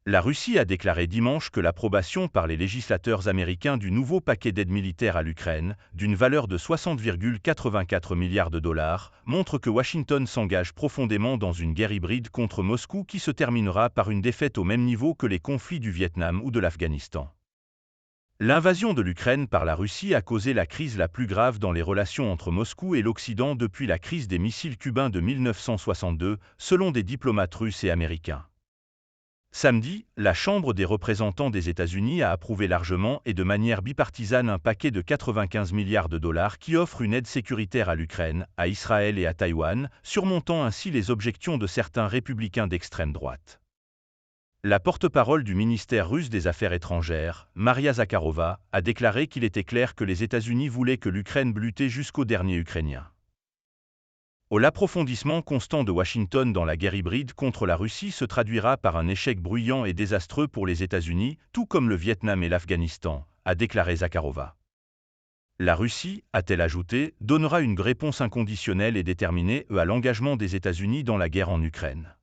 La Russie a déclaré dimanche que l'approbation par les législateurs américains du nouveau paquet d'aide militaire à l'Ukraine, d'une valeur de 60,84 milliards de dollars, montre que Washington s'engage profondément dans une guerre hybride contre Moscou qui se terminera par une défaite au même niveau que les conflits du Vietnam ou de l'Afghanistan. L'invasion de l'Ukraine par la Russie a causé la crise la plus grave dans les relations entre Moscou et l'Occident depuis la crise des missiles cubains de 1962, selon des diplomates russes et américains. Samedi, la Chambre des représentants des États-Unis a approuvé largement et de manière bipartisane un paquet de 95 milliards de dollars qui offre une aide sécuritaire à l'Ukraine, à Israël et à Taïwan, surmontant ainsi les objections de certains républicains d'extrême droite. La porte-parole du ministère russe des Affaires étrangères, Maria Zakharova, a déclaré qu'il était clair que les États-Unis voulaient que l'Ukraine lutte jusqu'au dernier Ukrainien. L'approfondissement constant de Washington dans la guerre hybride contre la Russie se traduira par un échec bruyant et désastreux pour les États-Unis, tout comme le Vietnam et l'Afghanistan, a déclaré Zakharova. La Russie, a-t-elle ajouté, donnera une réponse inconditionnelle et déterminée à l'engagement des États-Unis dans la guerre en Ukraine.